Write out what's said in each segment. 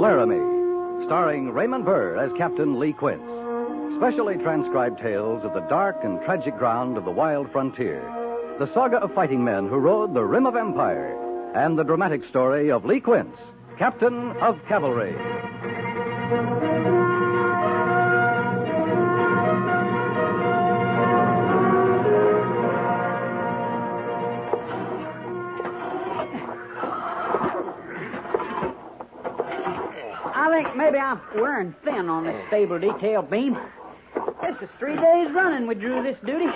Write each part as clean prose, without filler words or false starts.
Laramie, starring Raymond Burr as Captain Lee Quince. Specially transcribed tales of the dark and tragic ground of the wild frontier. The saga of fighting men who rode the rim of empire. And the dramatic story of Lee Quince, Captain of Cavalry. I think maybe I'm wearing thin on this stable detail, Beam. This is 3 days running we drew this duty.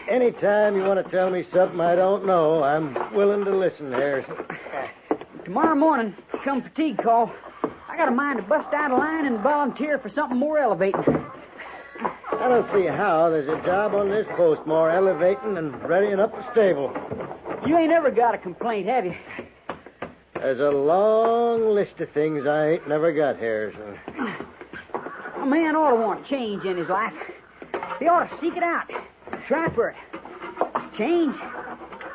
Anytime you want to tell me something I don't know, I'm willing to listen, Harrison. Tomorrow morning, come fatigue call, I got a mind to bust out of line and volunteer for something more elevating. I don't see how there's a job on this post more elevating than readying up the stable. You ain't ever got a complaint, have you? There's a long list of things I ain't never got, Harrison. A man ought to want change in his life. He ought to seek it out. Try for it. Change,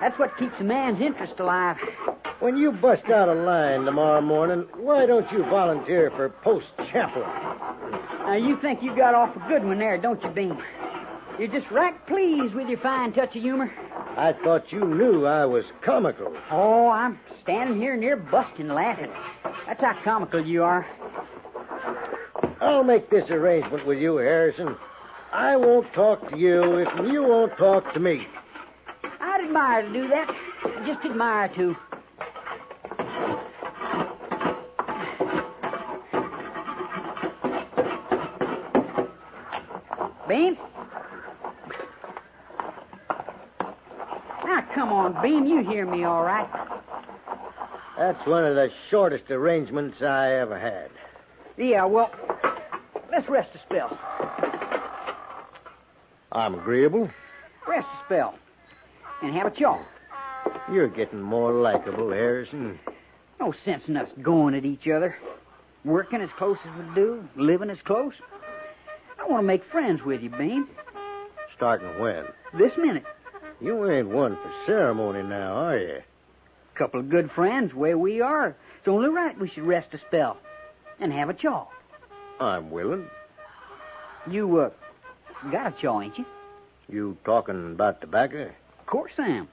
that's what keeps a man's interest alive. When you bust out of line tomorrow morning, why don't you volunteer for post chaplain? Now, you think you got off a good one there, don't you, Beam? You're just right pleased with your fine touch of humor. I thought you knew I was comical. Oh, I'm standing here near busting laughing. That's how comical you are. I'll make this arrangement with you, Harrison. I won't talk to you if you won't talk to me. I'd admire to do that. Just admire to. Beam? Now, come on, Beam. You hear me all right. That's one of the shortest arrangements I ever had. Yeah, well, let's rest a spell. I'm agreeable. Rest a spell. And have a chaw. You're getting more likable, Harrison. No sense in us going at each other. Working as close as we do, living as close. I want to make friends with you, Beam. Starting when? This minute. You ain't one for ceremony now, are you? Couple of good friends where we are. It's only right we should rest a spell and have a chaw. I'm willing. You, got a chaw, ain't you? You talking about tobacco? Of course I am.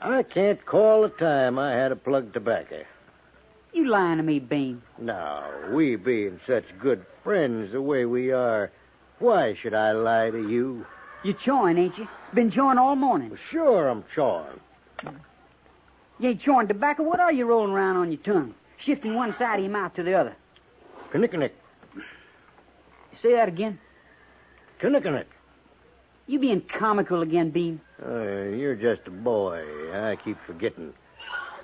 I can't call the time I had a plug tobacco. You lying to me, Beam. Now, we being such good friends the way we are, why should I lie to you? You chawing, ain't you? Been chawing all morning. Well, sure I'm chawing. You ain't chawing tobacco. What are you rolling around on your tongue? Shifting one side of your mouth to the other. Kinnikinnick. Say that again. Kinnikinnick. You being comical again, Beam. You're just a boy. I keep forgetting.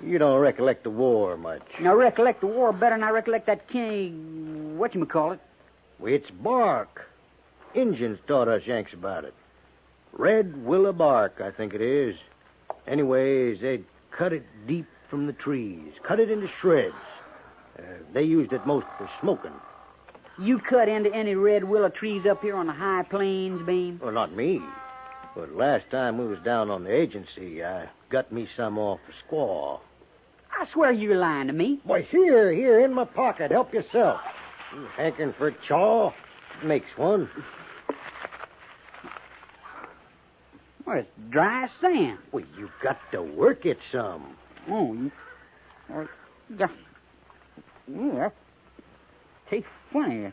You don't recollect the war much. Now, recollect the war better than I recollect that whatchamacallit. Well, it's bark. Injuns taught us Yanks about it. Red willow bark, I think it is. Anyways, they'd cut it deep from the trees, cut it into shreds. They used it most for smoking. You cut into any red willow trees up here on the high plains, Beam? Well, not me. But last time we was down on the agency, I got me some off the squaw. I swear you're lying to me. Why, here, in my pocket. Help yourself. You hankering for a chaw? Makes one. Well, it's dry as sand. Well, you've got to work it some. Oh, yeah. Tastes funny.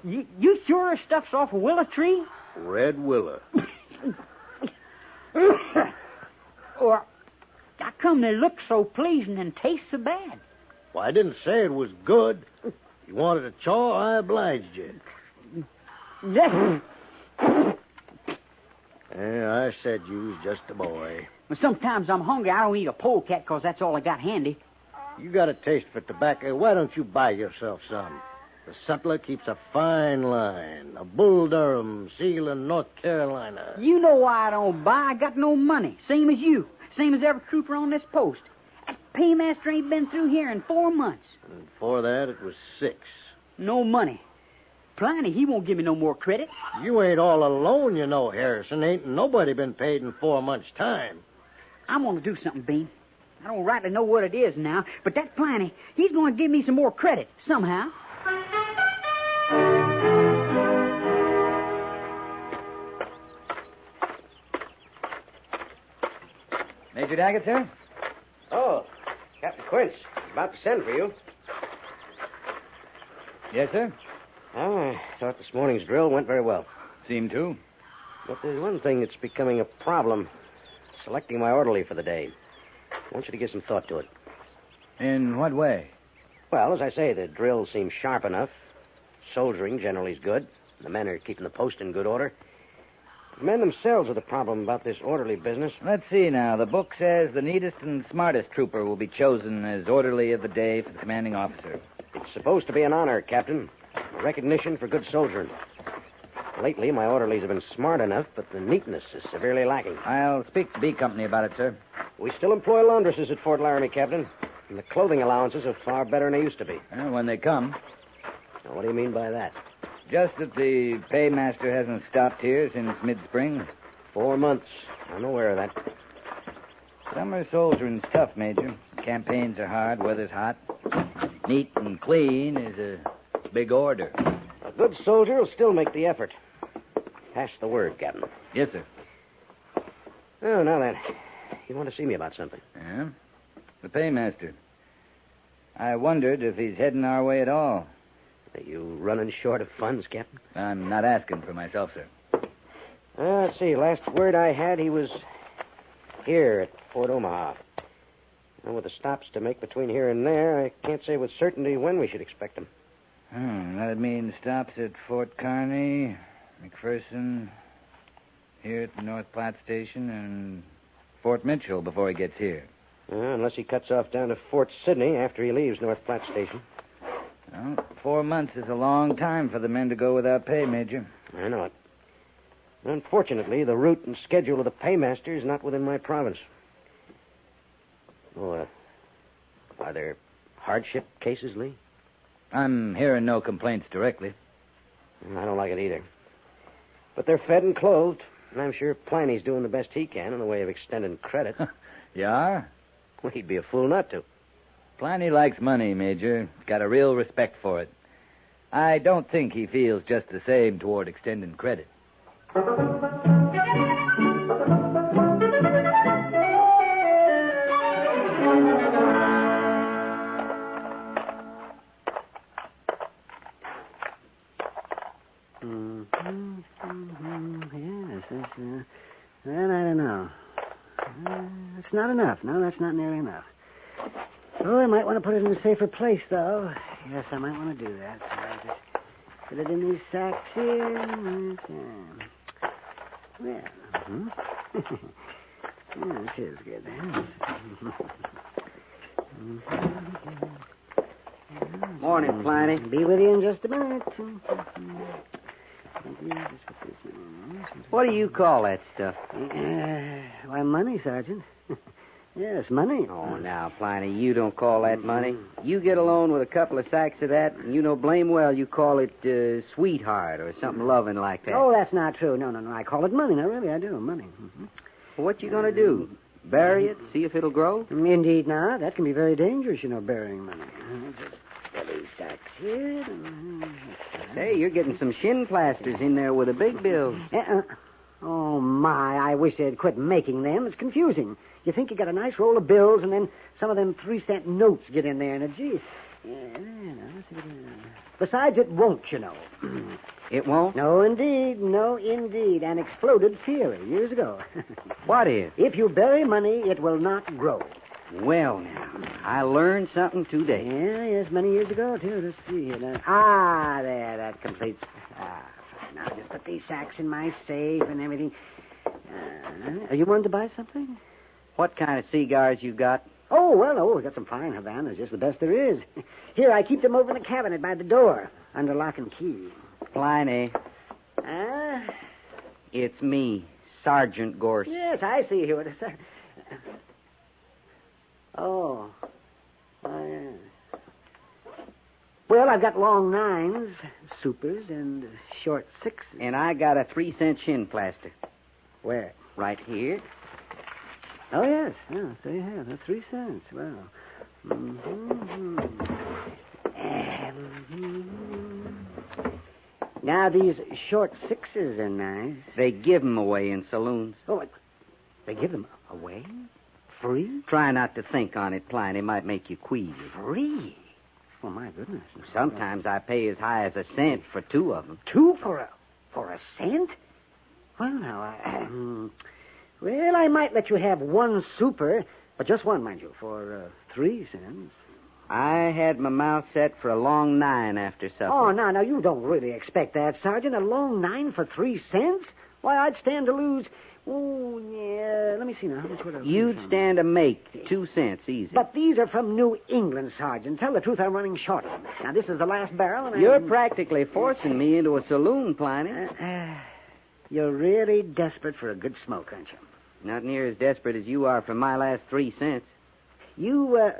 You sure stuff's off a willow tree? Red willow. Or how come they look so pleasing and taste so bad? Well, I didn't say it was good. You wanted a chaw, I obliged you. Yeah, I said you was just a boy. Well, sometimes I'm hungry. I don't eat a polecat because that's all I got handy. You got a taste for tobacco. Why don't you buy yourself some? The sutler keeps a fine line. A Bull Durham, seal in North Carolina. You know why I don't buy. I got no money. Same as you. Same as every trooper on this post. That paymaster ain't been through here in 4 months. And before that, it was 6. No money. Pliny, he won't give me no more credit. You ain't all alone, you know, Harrison. Ain't nobody been paid in 4 months' time. I'm going to do something, Bean. I don't rightly know what it is now, but that Pliny, he's going to give me some more credit somehow. Major Daggett, sir? Oh, Captain Quince. About to send for you. Yes, sir? I thought this morning's drill went very well. Seem to. But there's one thing that's becoming a problem. Selecting my orderly for the day. I want you to give some thought to it. In what way? Well, as I say, the drill seems sharp enough. Soldiering generally is good. The men are keeping the post in good order. The men themselves are the problem about this orderly business. Let's see now. The book says the neatest and smartest trooper will be chosen as orderly of the day for the commanding officer. It's supposed to be an honor, Captain. A recognition for good soldiering. Lately, my orderlies have been smart enough, but the neatness is severely lacking. I'll speak to B Company about it, sir. We still employ laundresses at Fort Laramie, Captain. And the clothing allowances are far better than they used to be. Well, when they come. Now, what do you mean by that? Just that the paymaster hasn't stopped here since mid-spring. 4 months. I'm aware of that. Summer soldiering's tough, Major. Campaigns are hard, weather's hot. Neat and clean is a big order. A good soldier will still make the effort. Pass the word, Captain. Yes, sir. Oh, now then. You want to see me about something? Yeah? The paymaster. I wondered if he's heading our way at all. Are you running short of funds, Captain? I'm not asking for myself, sir. Let's see. Last word I had, he was here at Fort Omaha. And with the stops to make between here and there, I can't say with certainty when we should expect him. That'd mean stops at Fort Kearney, McPherson, here at the North Platte Station, and Fort Mitchell before he gets here. Unless he cuts off down to Fort Sydney after he leaves North Platte Station. Well, 4 months is a long time for the men to go without pay, Major. I know it. Unfortunately, the route and schedule of the paymaster is not within my province. Oh, are there hardship cases, Lee? I'm hearing no complaints directly. I don't like it either. But they're fed and clothed, and I'm sure Pliny's doing the best he can in the way of extending credit. You are? Well, he'd be a fool not to. Pliny likes money, Major. Got a real respect for it. I don't think he feels just the same toward extending credit. Yes, well, I don't know. It's not enough. No, that's not nearly enough. Oh, I might want to put it in a safer place, though. Yes, I might want to do that. So I'll just put it in these sacks here. Well, yeah, this is good. Morning, Pliny. Be with you in just a minute. What do you call that stuff? Why, money, Sergeant. Yes, money. Oh, now, Pliny, you don't call that money. You get alone with a couple of sacks of that, and you know blame well you call it sweetheart or something loving like that. Oh, that's not true. No. I call it money. No, really, I do. Money. Well, what you gonna do? Bury it? See if it'll grow? Indeed not. That can be very dangerous, burying money. Just put these sacks here. Say, you're getting some shin plasters in there with the big bills. Oh, my. I wish they'd quit making them. It's confusing. You think you got a nice roll of bills, and then some of them 3-cent notes get in there, and gee. Besides, it won't, It won't? No, indeed. And exploded theory years ago. What is? If you bury money, it will not grow. Well, now, I learned something today. Yes, many years ago, too. Let's see here. There, that completes. Now, just put these sacks in my safe and everything. Are you wanting to buy something? What kind of cigars you got? Oh, we got some fine Havanas, just the best there is. Here, I keep them over in the cabinet by the door, under lock and key. Pliny. It's me, Sergeant Gorse. Yes, I see you. Oh. Yeah. Well, I've got long 9s, supers, and short 6s. And I got a 3-cent shin plaster. Where? Right here. Oh, yes. Yeah, so you have. 3 cents. Well. Now, these short 6s are nice. They give 'em away in saloons. Oh, they give them away? Free? Try not to think on it, Klein. It might make you queasy. Free? Oh, my goodness. Sometimes I pay as high as a cent for 2 of them. 2 for a cent? Well, now, I might let you have 1 super, but just 1, mind you, for 3 cents. I had my mouth set for a long 9 after supper. Oh, now, you don't really expect that, Sergeant. A long 9 for 3 cents? Why, I'd stand to lose. Oh, yeah. Let me see now. How much would I You'd lose stand to make 2 cents easy. But these are from New England, Sergeant. Tell the truth, I'm running short of them. Now, this is the last barrel, and You're practically forcing me into a saloon, Pliny. You're really desperate for a good smoke, aren't you? Not near as desperate as you are for my last 3 cents. You,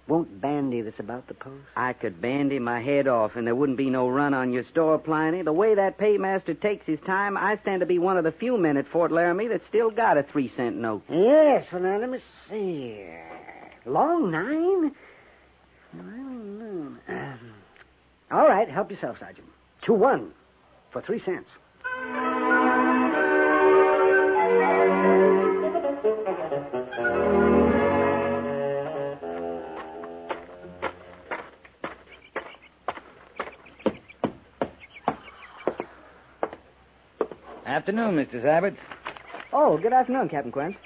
won't bandy this about the post? I could bandy my head off, and there wouldn't be no run on your store, Pliny. The way that paymaster takes his time, I stand to be one of the few men at Fort Laramie that's still got a 3-cent note. Yes, well, now, let me see. Long 9? I don't know. All right, help yourself, Sergeant. 2-1 for 3 cents. Afternoon, Mr. Zabert. Oh, good afternoon, Captain Quince.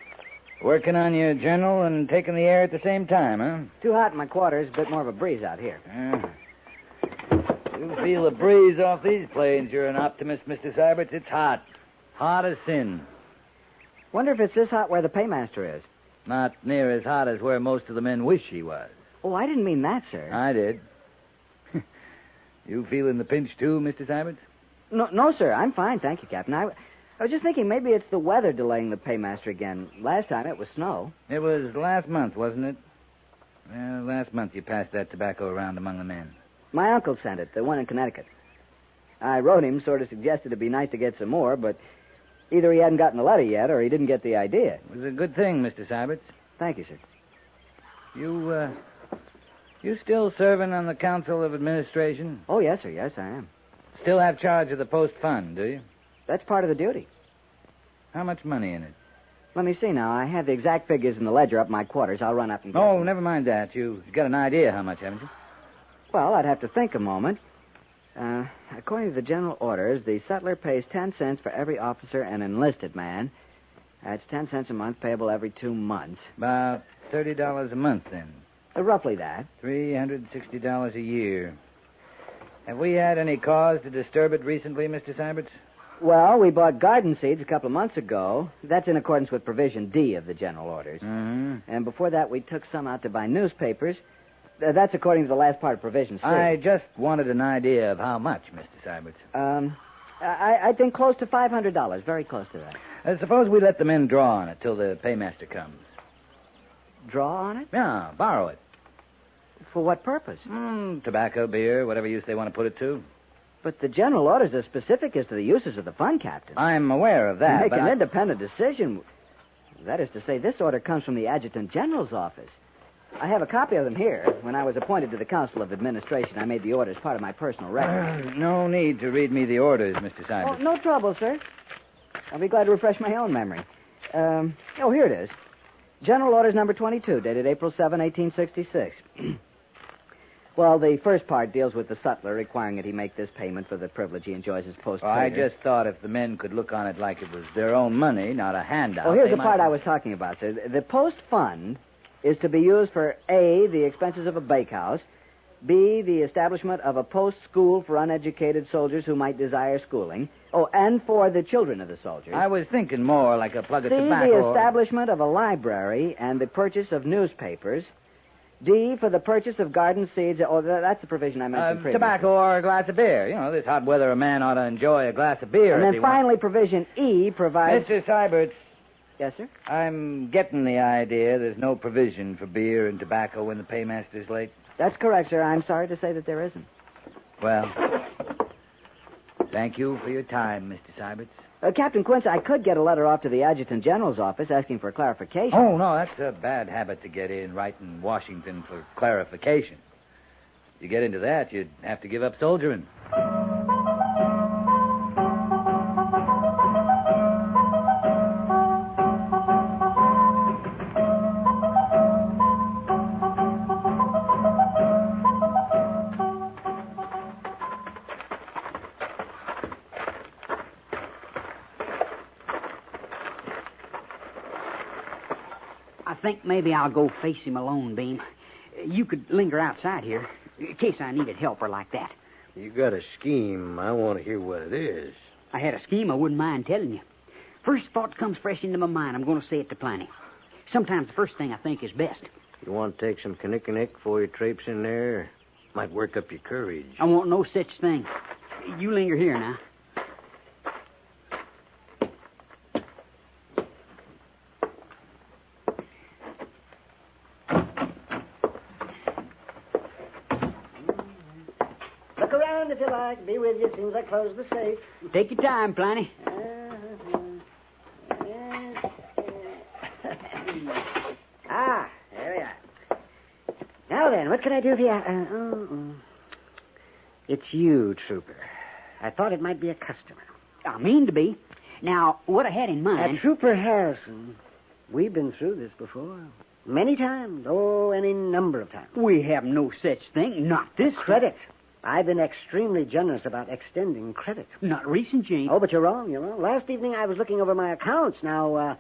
Working on your journal and taking the air at the same time, huh? Too hot in my quarters, a bit more of a breeze out here. You feel the breeze off these plains. You're an optimist, Mr. Zabert. It's hot. Hot as sin. Wonder if it's this hot where the paymaster is. Not near as hot as where most of the men wish he was. Oh, I didn't mean that, sir. I did. You feeling the pinch, too, Mr. Zabert? No, sir. I'm fine, thank you, Captain. I was just thinking maybe it's the weather delaying the paymaster again. Last time it was snow. It was last month, wasn't it? Well, last month you passed that tobacco around among the men. My uncle sent it, the one in Connecticut. I wrote him, sort of suggested it'd be nice to get some more, but either he hadn't gotten the letter yet or he didn't get the idea. It was a good thing, Mr. Zabert. Thank you, sir. You still serving on the Council of Administration? Oh, yes, sir. Yes, I am. Still have charge of the post fund, do you? That's part of the duty. How much money in it? Let me see now. I have the exact figures in the ledger up in my quarters. I'll run up and get Oh, them. never mind that. You've got an idea how much, haven't you? Well, I'd have to think a moment. According to the general orders, the sutler pays 10 cents for every officer and enlisted man. That's 10 cents a month, payable every 2 months. About $30 a month, then. Roughly that. $360 a year. Have we had any cause to disturb it recently, Mr. Syberts? Well, we bought garden seeds a couple of months ago. That's in accordance with Provision D of the general orders. Mm-hmm. And before that, we took some out to buy newspapers. That's according to the last part of Provision C. I just wanted an idea of how much, Mr. Syberts. I think close to $500. Very close to that. Suppose we let the men draw on it till the paymaster comes. Draw on it? Yeah, borrow it. For what purpose? Tobacco, beer, whatever use they want to put it to. But the general orders are specific as to the uses of the fund, Captain. I'm aware of that, Make but an independent decision. That is to say, this order comes from the Adjutant General's office. I have a copy of them here. When I was appointed to the Council of Administration, I made the orders part of my personal record. No need to read me the orders, Mr. Syberts. Oh, no trouble, sir. I'll be glad to refresh my own memory. Here it is. General Orders number 22, dated April 7, 1866. Well, the first part deals with the sutler, requiring that he make this payment for the privilege he enjoys as post trader. I just thought if the men could look on it like it was their own money, not a handout. Oh, here's the might... part I was talking about, sir. The post fund is to be used for A, the expenses of a bakehouse, B, the establishment of a post school for uneducated soldiers who might desire schooling, and for the children of the soldiers. I was thinking more like a plug of C, tobacco. the establishment of a library and the purchase of newspapers. D, for the purchase of garden seeds. Oh, that's the provision I mentioned previously. Tobacco or a glass of beer. You know, this hot weather, a man ought to enjoy a glass of beer. And if then he finally, provision E provides... Mr. Syberts. Yes, sir? I'm getting the idea there's no provision for beer and tobacco when the paymaster's late. That's correct, sir. I'm sorry to say that there isn't. Well, thank you for your time, Mr. Syberts. Captain Quince, I could get a letter off to the Adjutant General's office asking for clarification. Oh, no, that's a bad habit to get in, writing Washington for clarification. If you get into that, you'd have to give up soldiering. I think maybe I'll go face him alone, Beam. You could linger outside here, in case I needed help or like that. You got a scheme. I want to hear what it is. I had a scheme I wouldn't mind telling you. First thought comes fresh into my mind. I'm going to say it to Pliny. Sometimes the first thing I think is best. You want to take some knick before you traipse in there? Might work up your courage. I want no such thing. You linger here now. Look around if you like. Be with you as soon as I close the safe. Take your time, Pliny. There we are. Now then, what can I do for you? It's you, Trooper. I thought it might be a customer. I mean to be. Now, what I had in mind... Trooper Harrison. We've been through this before. Many times. Oh, any number of times. We have no such thing. Not this Credit. I've been extremely generous about extending credit. Not recent, Jane. Oh, but you're wrong. Last evening I was looking over my accounts. Now,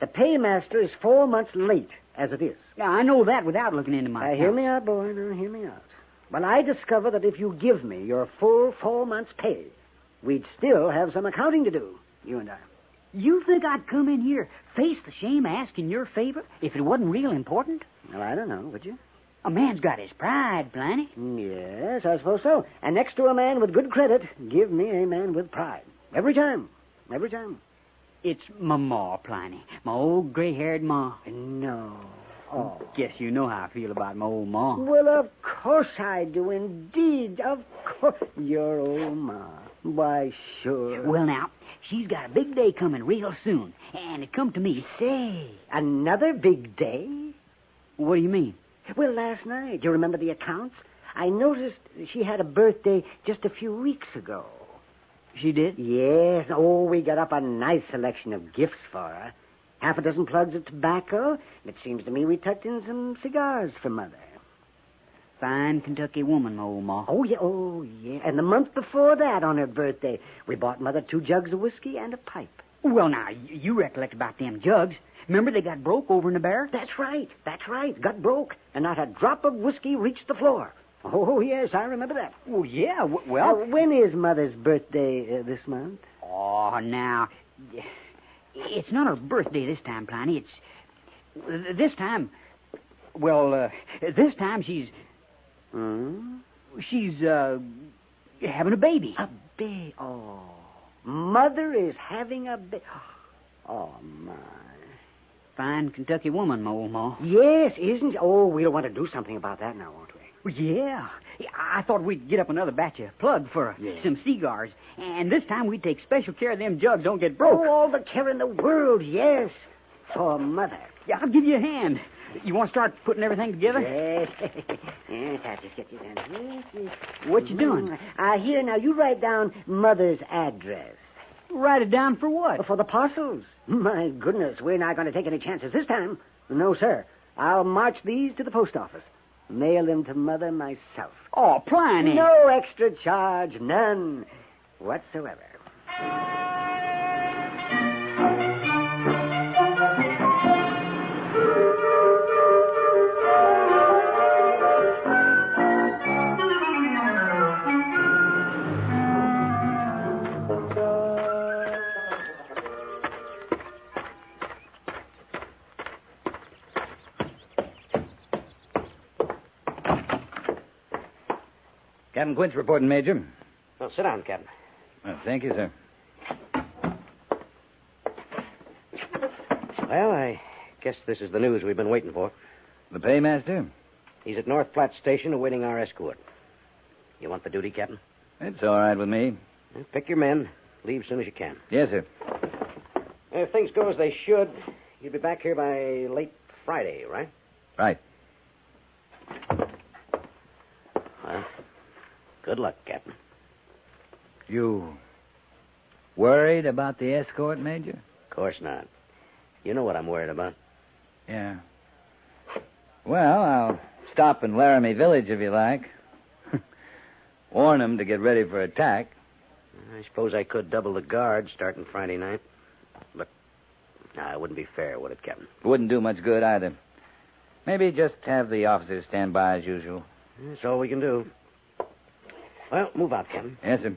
the paymaster is 4 months late, as it is. Now, I know that without looking into my Hear me out, boy. Now, hear me out. Well, I discover that if you give me your full 4 months' pay, we'd still have some accounting to do, you and I. You think I'd come in here, face the shame of asking your favor, if it wasn't real important? Well, I don't know, would you? A man's got his pride, Pliny. Yes, I suppose so. And next to a man with good credit, give me a man with pride. Every time. Every time. It's my ma, Pliny. My old gray-haired ma. No. Oh. Guess you know how I feel about my old ma. Well, of course I do, indeed. Of course. Your old ma. Why, sure. Well, now, she's got a big day coming real soon. And it come to me. Say, another big day? What do you mean? Well, last night, do you remember the accounts? I noticed she had a birthday just a few weeks ago. She did? Yes. Oh, we got up a nice selection of gifts for her. Half a dozen plugs of tobacco. It seems to me we tucked in some cigars for Mother. Fine Kentucky woman, my old ma. Oh, yeah. And the month before that, on her birthday, we bought Mother 2 jugs of whiskey and a pipe. Well, now, you recollect about them jugs. Remember they got broke over in the barracks? That's right. Got broke. And not a drop of whiskey reached the floor. Oh, yes, I remember that. Oh, yeah, well... when is Mother's birthday this month? Oh, now... It's not her birthday this time, Pliny. It's... This time... Well, this time she's... She's, having a baby. A baby? Oh. Mother is having a baby. Oh, my. Fine Kentucky woman, my old ma. Yes, isn't she? Oh, we'll want to do something about that now, won't we? Well, yeah. I thought we'd get up another batch of plug for some cigars. And this time we'd take special care of them jugs don't get broke. Oh, all the care in the world, yes. For Mother. Yeah, I'll give you a hand. You want to start putting everything together? Yes. Yes, I'll just get you down. What you doing? Here, now, you write down Mother's address. Write it down for what? For the parcels. My goodness, we're not going to take any chances this time. No, sir. I'll march these to the post office. Mail them to Mother myself. Oh, Pliny. No extra charge, none whatsoever. Captain Quince reporting, Major. Well, sit down, Captain. Thank you, sir. Well, I guess this is the news we've been waiting for. The paymaster? He's at North Platte Station awaiting our escort. You want the duty, Captain? It's all right with me. Well, pick your men. Leave as soon as you can. Yes, sir. If things go as they should, you'll be back here by late Friday, right? Right. Well, good luck, Captain. You worried about the escort, Major? Of course not. You know what I'm worried about. Yeah. Well, I'll stop in Laramie Village if you like. Warn them to get ready for attack. I suppose I could double the guard starting Friday night. But, it wouldn't be fair, would it, Captain? Wouldn't do much good either. Maybe just have the officers stand by as usual. That's all we can do. Well, move out, Captain. Yes, sir.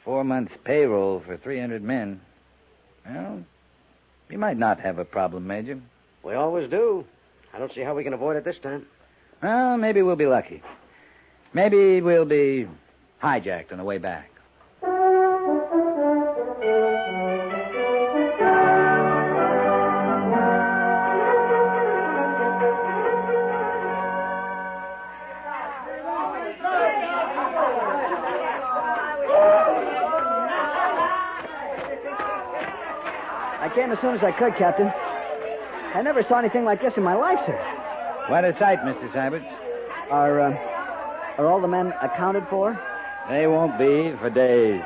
4 months' payroll for 300 men. Well, you might not have a problem, Major. We always do. I don't see how we can avoid it this time. Well, maybe we'll be lucky. Maybe we'll be hijacked on the way back. I came as soon as I could, Captain. I never saw anything like this in my life, sir. What a sight, Mr. Syberts. Are all the men accounted for? They won't be for days.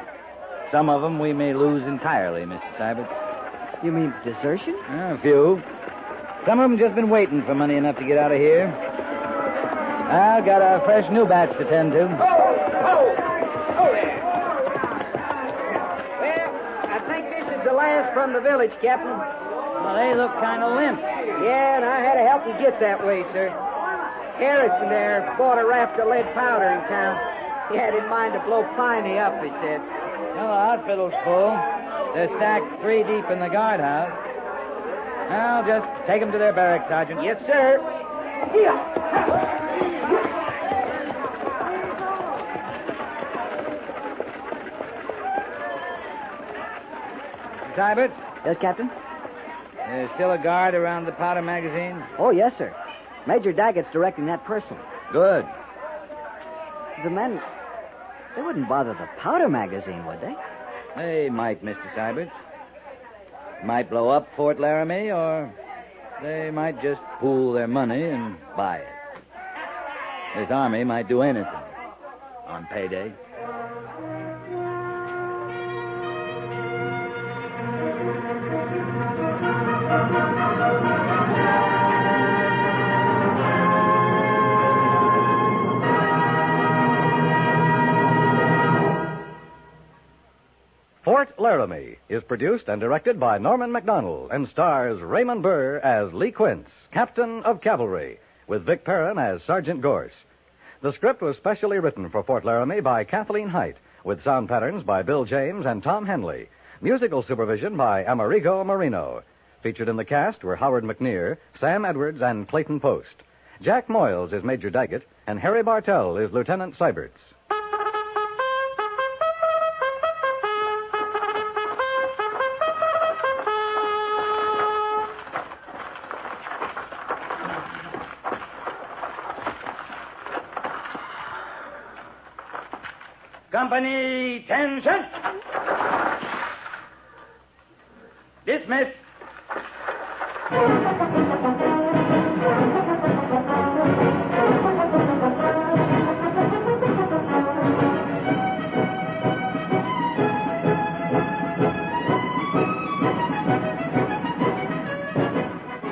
Some of them we may lose entirely, Mr. Syberts. You mean desertion? A few. Some of them just been waiting for money enough to get out of here. I've got a fresh new batch to tend to. I think this is the last from the village, Captain. Well, they look kind of limp. Yeah, and I had to help them get that way, sir. Harrison there bought a raft of lead powder in town. He had in mind to blow Piney up, he said. Well, the hospital's full. They're stacked 3 deep in the guardhouse. Well, just take them to their barracks, Sergeant. Yes, sir. Syberts, Yes, Captain? there's still a guard around the powder magazine? Oh, yes, sir. Major Daggett's directing that personally. Good. The men, they wouldn't bother the powder magazine, would they? They might, Mr. Syberts. Might blow up Fort Laramie, or they might just pool their money and buy it. This army might do anything on payday. Fort Laramie is produced and directed by Norman MacDonald and stars Raymond Burr as Lee Quince, Captain of Cavalry, with Vic Perrin as Sergeant Gorse. The script was specially written for Fort Laramie by Kathleen Height, with sound patterns by Bill James and Tom Henley. Musical supervision by Amerigo Marino. Featured in the cast were Howard McNear, Sam Edwards, and Clayton Post. Jack Moyles is Major Daggett, and Harry Bartell is Lieutenant Syberts. Company, attention! Dismiss.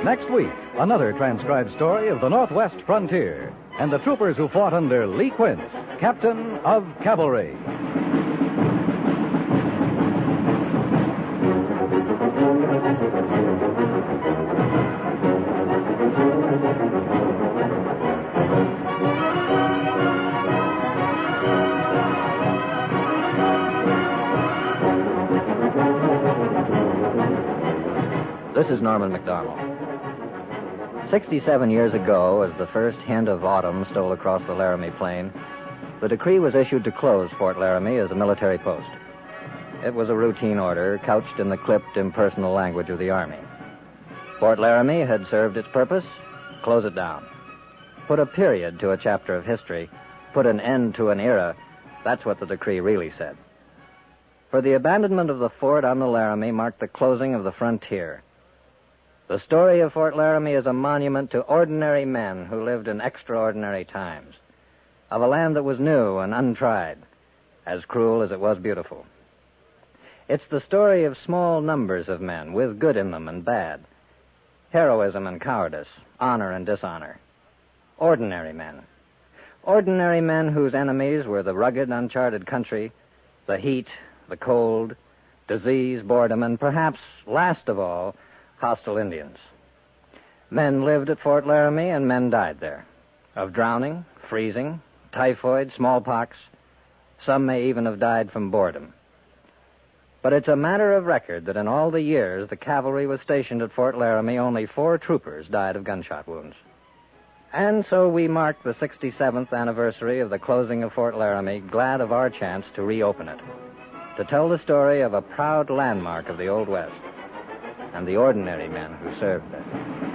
Next week, another transcribed story of the Northwest frontier and the troopers who fought under Lee Quince, Captain of Cavalry. This is Norman MacDonald. 67 years ago, as the first hint of autumn stole across the Laramie plain, the decree was issued to close Fort Laramie as a military post. It was a routine order couched in the clipped, impersonal language of the Army. Fort Laramie had served its purpose. Close it down. Put a period to a chapter of history. Put an end to an era. That's what the decree really said. For the abandonment of the fort on the Laramie marked the closing of the frontier. The story of Fort Laramie is a monument to ordinary men who lived in extraordinary times, of a land that was new and untried, as cruel as it was beautiful. It's the story of small numbers of men with good in them and bad, heroism and cowardice, honor and dishonor. Ordinary men. Ordinary men whose enemies were the rugged, uncharted country, the heat, the cold, disease, boredom, and perhaps, last of all, hostile Indians. Men lived at Fort Laramie and men died there. Of drowning, freezing, typhoid, smallpox. Some may even have died from boredom. But it's a matter of record that in all the years the cavalry was stationed at Fort Laramie, only 4 troopers died of gunshot wounds. And so we mark the 67th anniversary of the closing of Fort Laramie, glad of our chance to reopen it, to tell the story of a proud landmark of the Old West and the ordinary men who served there.